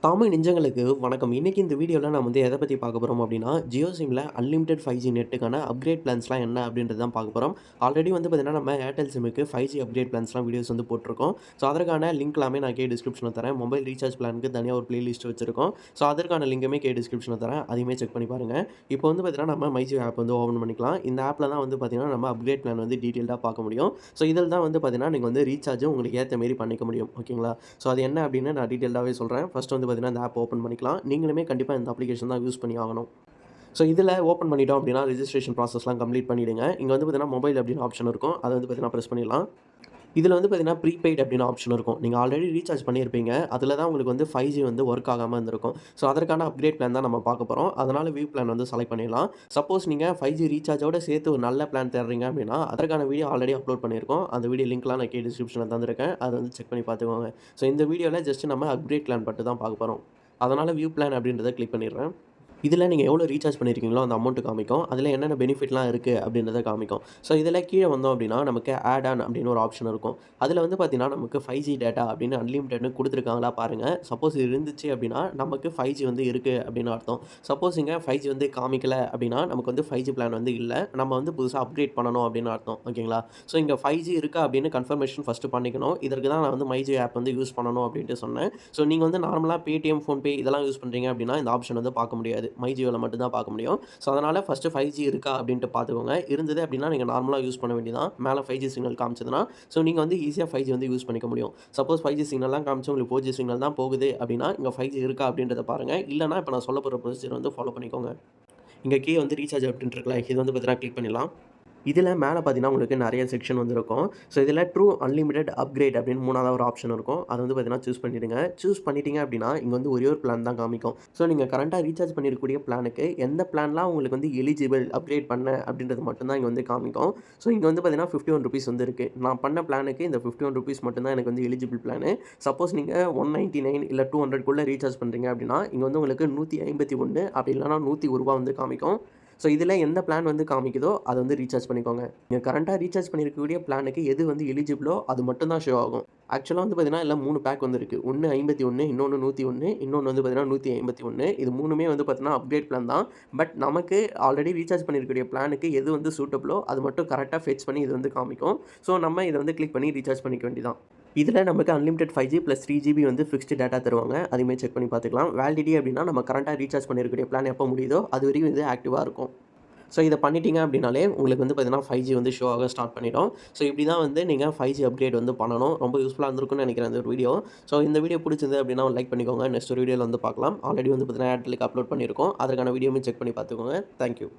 தமிழ் நெஞ்சங்களுக்கு வணக்கம். இன்னைக்கு இந்த வீடியோல நான் வந்து எத பத்தி பார்க்க போறோம் அப்படின்னா, ஜியோ சிம்ல அன்லிமிட்டெட் 5G நெட்டுக்கான அப்கிரேட் பிளான்ஸ்லாம் என்ன அப்படின்றது தான் பார்க்க போறோம். ஆல்ரெடி வந்து பார்த்தீங்கன்னா, நம்ம ஏர்டெல் சிம்முக்கு 5G அப்கிரேட் பிளான்ஸ்லாம் வீடியோஸ் வந்து போட்டுருக்கோம். ஸோ அதற்கான லிங்க் எல்லாமே நான் டிஸ்கிரிப்ஷன்ல தரேன். மொபைல் ரீசார்ஜ் பிளானுக்கு தனியா ஒரு பிளேலிஸ்ட் வச்சிருக்கோம். ஸோ அதற்கான லிங்க்குமே டிஸ்கிரிப்ஷன்ல தரேன். அதையுமே செக் பண்ணி பாருங்க. இப்போ வந்து பார்த்தீங்கன்னா, நம்ம மைஜியோ ஆப் வந்து ஓப்பன் பண்ணிக்கலாம். இந்த ஆப்ல தான் வந்து பார்த்தீங்கன்னா, நம்ம அப்கிரேட் பிளான் வந்து டீட்டெயில்டா பார்க்க முடியும். ஸோ இதில தான் வந்து பார்த்தீங்கன்னா, நீங்க வந்து ரீசார்ஜும் உங்களுக்கு ஏத்த மாரி பண்ணிக்க முடியும். ஓகேங்களா? ஸோ அது என்ன அப்படின்னு நான் டீட்டெயில்டாவே சொல்றேன். ஃபர்ஸ்ட் வந்து பார்த்தீங்கன்னா, இந்த ஆப் ஓப்பன் பண்ணிக்கலாம். நீங்களுமே கண்டிப்பா இந்த அப்ளிகேஷன் தான் யூஸ் பண்ணி ஆகணும். ஸோ இதில ஓப்பன் பண்ணிட்டோம் அப்படின்னா, ரிஜிஸ்ட்ரேஷன் ப்ராசஸ்லாம் கம்ப்ளீட் பண்ணிடுங்க. இங்க வந்து பார்த்தீங்கன்னா, மொபைல் அப்படின்னு ஆப்ஷன் இருக்கும். அத வந்து பார்த்தீங்கன்னா பிரஸ் பண்ணிடலாம். இதில வந்து பார்த்தீங்கன்னா, ப்ரீபெய்ட் அப்படின்னு ஆப்ஷன் இருக்கும். நீங்க ஆல்ரெடி ரீசார்ஜ் பண்ணியிருப்பீங்க. அதில தான் உங்களுக்கு வந்து 5G வந்து ஒர்க் ஆகாம இருந்திருக்கும். ஸோ அதற்கான அப்கிரேட் பிளான் தான் நம்ம பார்க்க போறோம். அதனால வியூ பிளான் வந்து செலக்ட் பண்ணிடலாம். சப்போஸ் நீங்க 5G ரீசார்ஜோட சேர்த்து ஒரு நல்ல பிளான் தேடுறீங்க அப்படின்னா, அதற்கான வீடியோ ஆல்ரெடி அப்லோட் பண்ணியிருக்கோம். அந்த வீடியோ லிங்க்லாம் நான் டிஸ்கிரிப்ஷன்ல தந்திருக்கேன். அத வந்து செக் பண்ணி பார்த்துக்கோங்க. ஸோ இந்த வீடியோல ஜஸ்ட் நம்ம அப்கிரேட் பிளான் மட்டும் தான் பார்க்க போறோம். அதனால வியூ பிளான் அப்படின்றத கிளிக் பண்ணிடுறேன். இதில நீங்க எவ்வளோ ரீசார்ஜ் பண்ணியிருக்கீங்களோ அந்த அமௌண்ட் காமிக்கும். அதில என்னென்ன பெனிஃபிட்லாம் இருக்கு அப்படின்றத காமிக்கும். ஸோ இதில கீழ வந்தோம் அப்படின்னா, நமக்கு ஆட் ஆன் அப்படின்னு ஒரு ஆப்ஷன் இருக்கும். அதில வந்து பார்த்தீங்கன்னா, நமக்கு 5G டேட்டா அப்படின்னு அன்லிமிட்டட்னு குடுத்துருக்காங்களா பாருங்க. சப்போஸ் இருந்துச்சு அப்படின்னா, நமக்கு 5G வந்து இருக்கு அப்படின்னு அர்த்தம். சப்போஸ் இங்க 5G வந்து காமிக்கல அப்படின்னா, நமக்கு வந்து 5G பிளான் வந்து இல்ல. நம்ம வந்து புதுசா அப்கிரேட் பண்ணணும் அப்படின்னு அர்த்தம். ஓகேங்களா? ஸோ இங்க 5G இருக்கா அப்படின்னு கன்ஃபர்மேஷன் ஃபர்ஸ்ட் பண்ணிக்கணும். இதற்கு தான் நான் வந்து மைஜியோ ஆப் வந்து யூஸ் பண்ணணும் அப்படின்ட்டு சொன்னேன். ஸோ நீங்க வந்து நார்மலா Paytm, PhonePe இதெல்லாம் யூஸ் பண்றீங்க அப்படின்னா, இந்த ஆப்ஷன் வந்து பார்க்க முடியாது. மைஜியோல மட்டும் தான் பார்க்க முடியும். ஸோ அதனால ஃபர்ஸ்ட் 5G இருக்கா அப்படின்ட்டு பார்த்துக்கோங்க. இருந்தது அப்படின்னா நீங்க நார்மலா யூஸ் பண்ண வேண்டியதுதான். மேல 5G சிக்னல் காமிச்சதுன்னா, ஸோ நீங்க வந்து ஈஸியா 5G வந்து யூஸ் பண்ணிக்க முடியும். சப்போஸ் 5G சிக்னல்லாம் காமிச்சு உங்களுக்கு 4G சிக்னல் தான் போகுது அப்படின்னா, இங்க 5G இருக்கா அப்படின்றத பாருங்க. இல்லன்னா இப்ப நான் சொல்லப்போற ப்ரொசீஜர் வந்து ஃபாலோ பண்ணிக்கோங்க. இங்க கீழ வந்து ரீசார்ஜ் அப்படின்ட்டு இருக்குல்ல, இது வந்து பார்த்தீங்கன்னா கிளிக் பண்ணிடலாம். இதில மேல பார்த்தீங்கன்னா, உங்களுக்கு நெறைய செக்ஷன் வந்து இருக்கும். ஸோ இதில ட்ரூ அன்லிமிட்டெட் அப்கிரேட் அப்படின்னு 3வது ஒரு ஆப்ஷன் இருக்கும். அத வந்து பார்த்தீங்கன்னா சூஸ் பண்ணிடுங்க. சூஸ் பண்ணிட்டீங்க அப்படின்னா, இங்க வந்து ஒரே ஒரு பிளான் தான் காமிக்கும். ஸோ நீங்க கரண்ட்டா ரீசார்ஜ் பண்ணியிருக்கக்கூடிய பிளானுக்கு எந்த பிளான்லாம் உங்களுக்கு வந்து எலிஜிபிள் அப்கிரேட் பண்ண அப்படின்றது மட்டும் தான் இங்க வந்து காமிக்கும். ஸோ இங்க வந்து பார்த்தீங்கன்னா ₹51 வந்து இருக்கு. நான் பண்ண பிளானுக்கு இந்த ₹51 மட்டும் தான் எனக்கு வந்து எலிஜிபிள் பிளானு. சப்போஸ் நீங்க 199 இல்ல 200க்குள்ள ரீசார்ஜ் பண்றீங்க அப்படின்னா, இங்க வந்து உங்களுக்கு ₹151 அப்படி இல்லன்னா ₹101 வந்து காமிக்கும். ஸோ இதில எந்த பிளான் வந்து காமிக்குதோ, அத வந்து ரீசார்ஜ் பண்ணிக்கோங்க. நீங்க கரண்ட்டா ரீசார்ஜ் பண்ணியிருக்கக்கூடிய பிளானுக்கு எது வந்து எலிஜிபிளோ அது மட்டும் தான் ஷோ ஆகும். ஆக்சுவலா வந்து பார்த்தீங்கன்னா, இதுல 3 பேக் வந்து இருக்கு. ஒண்ணு 51, இன்னொன்னு 101, இன்னொன்னு வந்து பார்த்தீங்கன்னா 151. இது 3மே வந்து பார்த்தீங்கன்னா அப்கிரேட் பிளான் தான். பட் நமக்கு ஆல்ரெடி ரீசார்ஜ் பண்ணியிருக்கக்கூடிய பிளானுக்கு எது வந்து சூட்டபிளோ அது மட்டும் கரெக்ட்டா ஃபெட்ச் பண்ணி இது வந்து காமிக்கும். ஸோ நம்ம இத வந்து கிளிக் பண்ணி ரீசார்ஜ் பண்ணிக்க வேண்டியது தான். இதில நமக்கு அன்லிமிட்டெட் 5G + 3 GB வந்து ஃபிக்ஸ்டு டேட்டா தருவாங்க. அதையுமே செக் பண்ணி பார்த்துக்கலாம். வேலிடிட்டி அப்படின்னா நம்ம கரண்ட்டா ரீசார்ஜ் பண்ணியிருக்கக்கூடிய பிளான் எப்போ முடியுதோ, அது வரைக்கும் இது ஆக்டிவா இருக்கும். ஸோ இத பண்ணிட்டீங்க அப்படின்னாலே, உங்களுக்கு வந்து பார்த்தீங்கன்னா 5G வந்து ஷோ ஆக ஸ்டார்ட் பண்ணிடும். ஸோ இப்படி தான் வந்து நீங்க 5G அப்கிரேட் வந்து பண்ணணும். ரொம்ப யூஸ்ஃபுல்லா இருந்திருக்கும்னு நினைக்கிறேன் இந்த ஒரு வீடியோ. ஸோ இந்த வீடியோ பிடிச்சிருந்தது அப்படின்னா லைக் பண்ணிக்கோங்க. நெக்ஸ்ட் ஒரு வீடியோல வந்து பார்க்கலாம். ஆல்ரெடி வந்து பார்த்தீங்கன்னா ஏர்டெலுக்கு அப்லோட் பண்ணியிருக்கோம். அதற்கான வீடியோவும் செக் பண்ணி பார்த்துக்கோங்க. Thank you.